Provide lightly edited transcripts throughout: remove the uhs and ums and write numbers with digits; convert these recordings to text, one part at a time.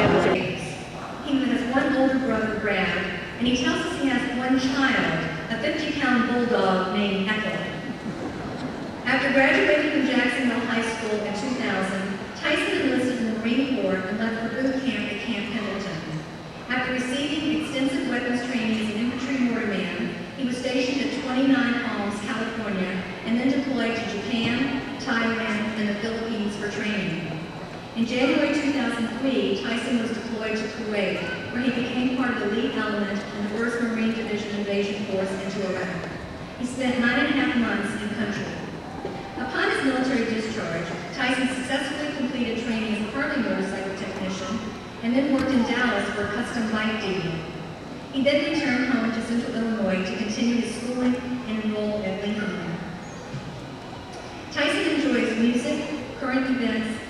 man was He has one older brother, Brad, and he tells us he has one child, a 50-pound bulldog named Echo. After graduating from Jacksonville High School in 2000, Tyson enlisted in the Marine Corps and left for boot camp at Camp Pendleton. After receiving extensive weapons training as an infantry mortarman, he was stationed at 29 Palms, California, and then deployed to Japan, Thailand, and the Philippines for training. In January 2003, Tyson was deployed to Kuwait, where he became part of the elite element in the 1st Marine Division Invasion Force into Iraq. He spent 9.5 months in country. Upon his military discharge, Tyson successfully completed training as a Harley motorcycle technician and then worked in Dallas for a custom bike dealer. He then returned home to Central Illinois to continue his schooling and enroll at Lincoln Lab. Tyson enjoys music, current events,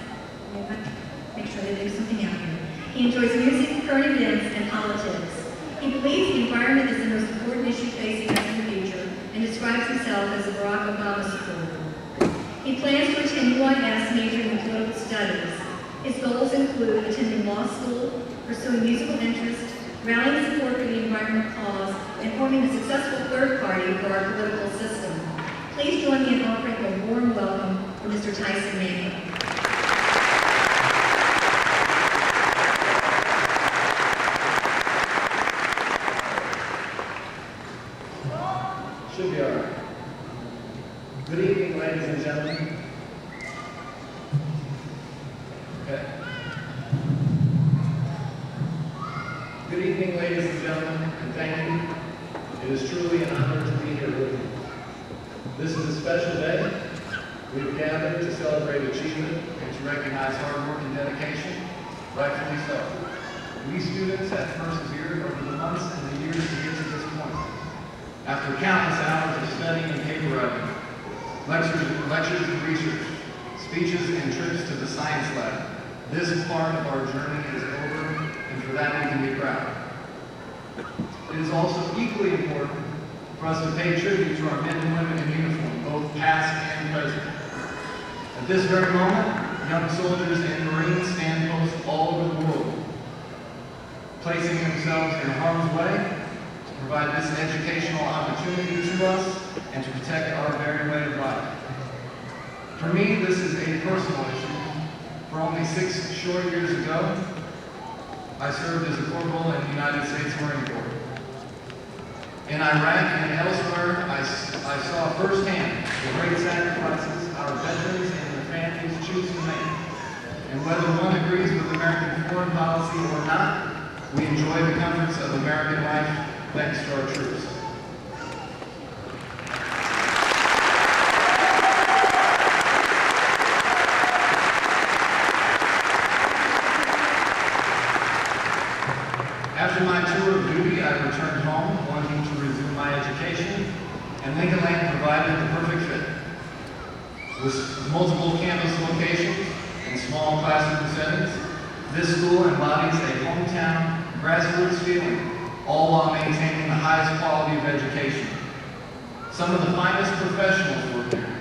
make sure they do something out here. He enjoys music, current events, and politics. He believes the environment is the most important issue facing us in the future and describes himself as a Barack Obama supporter. He plans to attend UIS majoring in political studies. His goals include attending law school, pursuing musical interests, rallying support for the environmental cause, and forming a successful third party for our political system. Please join me in offering a warm welcome for Mr. Tyson Manker. Should be all right. Good evening, ladies and gentlemen. Okay. Good evening, ladies and gentlemen, and thank you. It is truly an honor to be here with you. This is a special day. We've gathered to celebrate achievement and to recognize hard work and dedication, rightfully so. We students have persevered over the months and the years to get to this point. After countless hours of studying and paper writing, lectures and research, speeches and trips to the science lab, this part of our journey is over, and for that we can be proud. It is also equally important for us to pay tribute to our men and women in uniform, both past and present. At this very moment, young soldiers and Marines stand post all over the world, placing themselves in harm's way to provide this educational opportunity to us and to protect our very way of life. For me, this is a personal issue. For only 6 short years ago, I served as a corporal in the United States Marine Corps. In Iraq and elsewhere, I saw firsthand the great sacrifices our veterans and their families choose to make. And whether one agrees with American foreign policy or not, we enjoy the comforts of American life thanks to our troops. After my tour of duty, I returned home, wanting to resume my education, and Lincoln Land provided the perfect fit. With multiple campus locations and small classroom settings, this school embodies a hometown, grassroots feeling, all while maintaining the highest quality of education. Some of the finest professionals work here.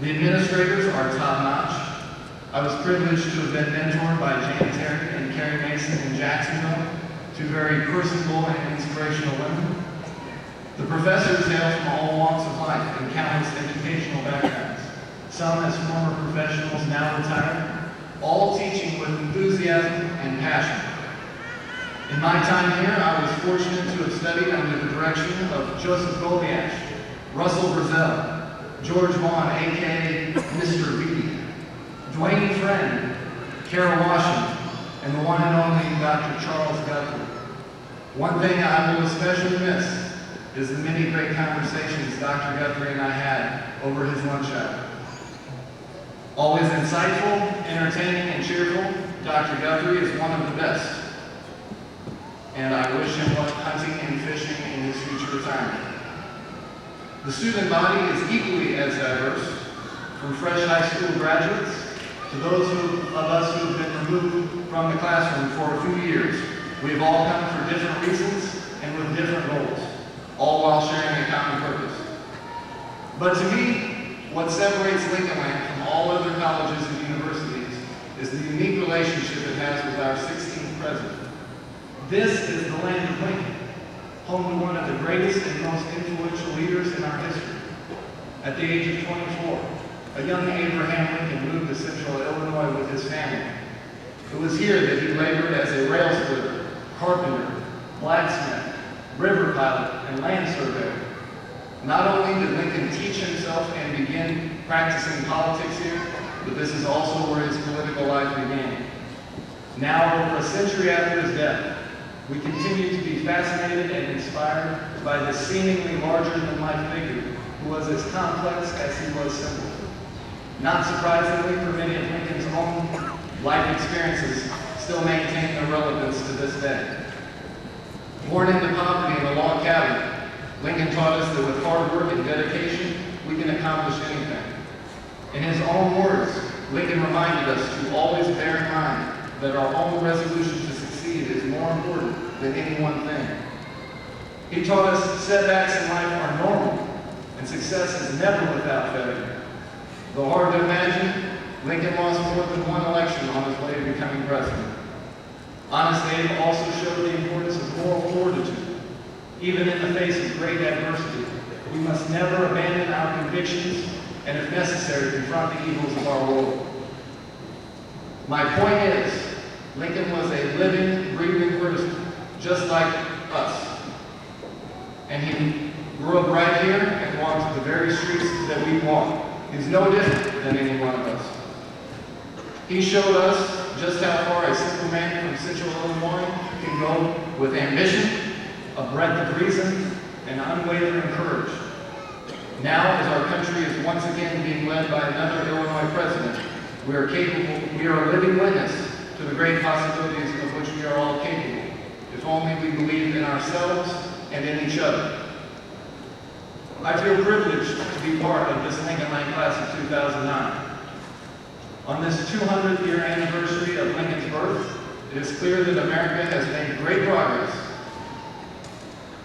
The administrators are top-notch. I was privileged to have been mentored by Jan Terry and Carrie Mason in Jacksonville, two very personable and inspirational women. The professors hail from all walks of life and countless educational backgrounds, some as former professionals now retired, all teaching with enthusiasm and passion. In my time here, I was fortunate to have studied under the direction of Joseph Gobiash, Russell Brazell, George Vaughn, aka Mr. V, Dwayne Friend, Carol Washington, and the one and only Dr. Charles Guthrie. One thing I will especially miss is the many great conversations Dr. Guthrie and I had over his lunch hour. Always insightful, entertaining, and cheerful, Dr. Guthrie is one of the best. And I wish him luck hunting and fishing in his future retirement. The student body is equally as diverse, from fresh high school graduates to those of us who have been removed from the classroom for a few years. We have all come for different reasons and with different goals, all while sharing a common purpose. But to me, what separates Lincoln Land from all other colleges and universities is the unique relationship it as was our 16th president. This is the land of Lincoln, home to one of the greatest and most influential leaders in our history. At the age of 24, a young Abraham Lincoln moved to central Illinois with his family. It was here that he labored as a rail splitter, carpenter, blacksmith, river pilot, and land surveyor. Not only did Lincoln teach himself and begin practicing politics here, but this is also where his political life began. Now, over a century after his death, we continue to be fascinated and inspired by this seemingly larger-than-life figure who was as complex as he was simple. Not surprisingly, for many of Lincoln's own life experiences still maintain their relevance to this day. Born into poverty in a log cabin, Lincoln taught us that with hard work and dedication, we can accomplish anything. In his own words, Lincoln reminded us to always bear in mind that our own resolution to succeed is more important than any one thing. He taught us setbacks in life are normal, and success is never without failure. Though hard to imagine, Lincoln lost more than one election on his way to becoming president. Honest Abe also showed the importance of moral fortitude. Even in the face of great adversity, we must never abandon our convictions and, if necessary, confront the evils of our world. My point is, Lincoln was a living, breathing person, just like us. And he grew up right here and walked the very streets that we walk. He's no different than any one of us. He showed us just how far a simple man from central Illinois can go with ambition, a breadth of reason, and unwavering courage. Now, as our country is once again being led by another Illinois president, we are a living witness to the great possibilities of which we are all capable, if only we believe in ourselves and in each other. I feel privileged to be part of this Lincoln Land class of 2009. On this 200th year anniversary of Lincoln's birth, it is clear that America has made great progress.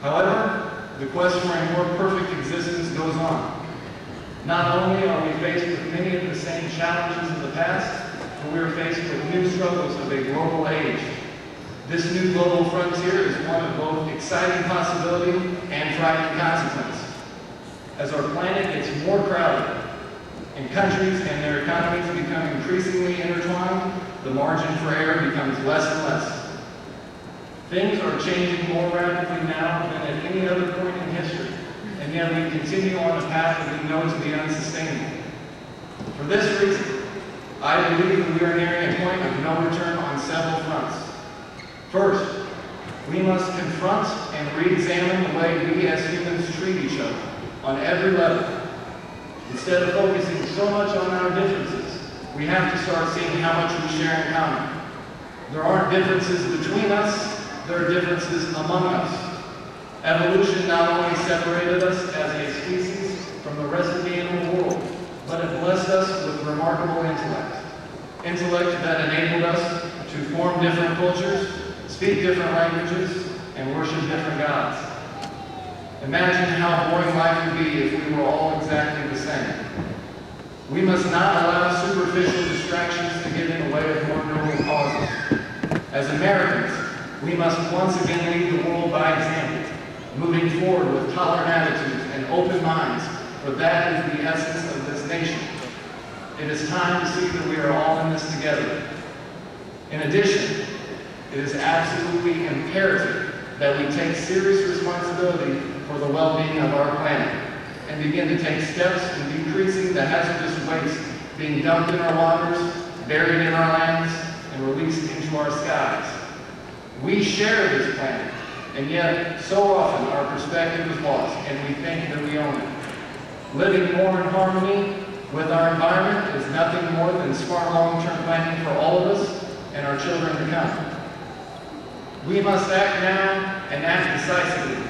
However, the quest for a more perfect existence goes on. Not only are we faced with many of the same challenges of the past, but we are faced with new struggles of a global age. This new global frontier is one of both exciting possibility and frightening consequence. As our planet gets more crowded, and countries and their economies become increasingly intertwined, the margin for error becomes less and less. Things are changing more rapidly now than at any other point in history, and yet we continue on a path that we know to be unsustainable. For this reason, I believe that we are nearing a point of no return on several fronts. First, we must confront and re-examine the way we as humans treat each other on every level. Instead of focusing so much on our differences, we have to start seeing how much we share in common. There aren't differences between us, there are differences among us. Evolution not only separated us as a species from the rest of the animal world, but it blessed us with remarkable intellect. Intellect that enabled us to form different cultures, speak different languages, and worship different gods. Imagine how boring life would be if we were all exactly the same. We must not allow superficial distractions to get in the way of more noble causes. As Americans, we must once again lead the world by example, moving forward with tolerant attitudes and open minds, for that is the essence of this nation. It is time to see that we are all in this together. In addition, it is absolutely imperative that we take serious responsibility for the well-being of our planet and begin to take steps in decreasing the hazardous waste being dumped in our waters, buried in our lands, and released into our skies. We share this planet, and yet so often our perspective is lost and we think that we own it. Living more in harmony with our environment is nothing more than smart long-term planning for all of us and our children to come. We must act now and act decisively.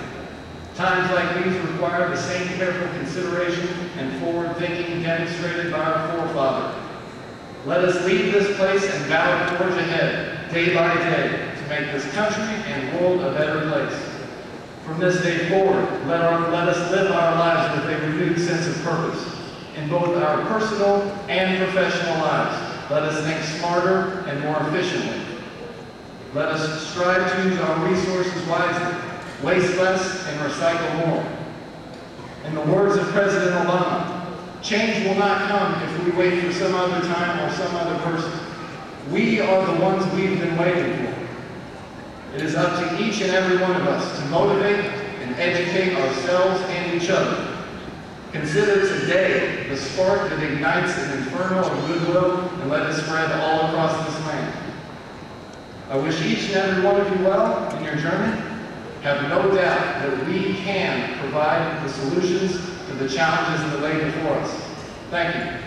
Times like these require the same careful consideration and forward thinking demonstrated by our forefathers. Let us leave this place and vow to forge ahead, day by day, to make this country and world a better place. From this day forward, let us live our lives with a renewed sense of purpose. In both our personal and professional lives, let us think smarter and more efficiently. Let us strive to use our resources wisely, waste less, and recycle more. In the words of President Obama, change will not come if we wait for some other time or some other person. We are the ones we've been waiting for. It is up to each and every one of us to motivate and educate ourselves and each other. Consider today the spark that ignites an inferno of goodwill and let it spread all across this land. I wish each and every one of you well in your journey. Have no doubt that we can provide the solutions to the challenges that lay before us. Thank you.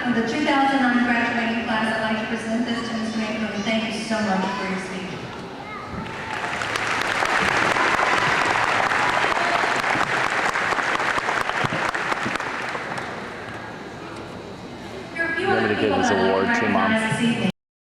Of the 2009 graduating class, I'd like to present this to Ms. Manker, and thank you so much for your speech. There are a few other people that I'd like to recognize this evening.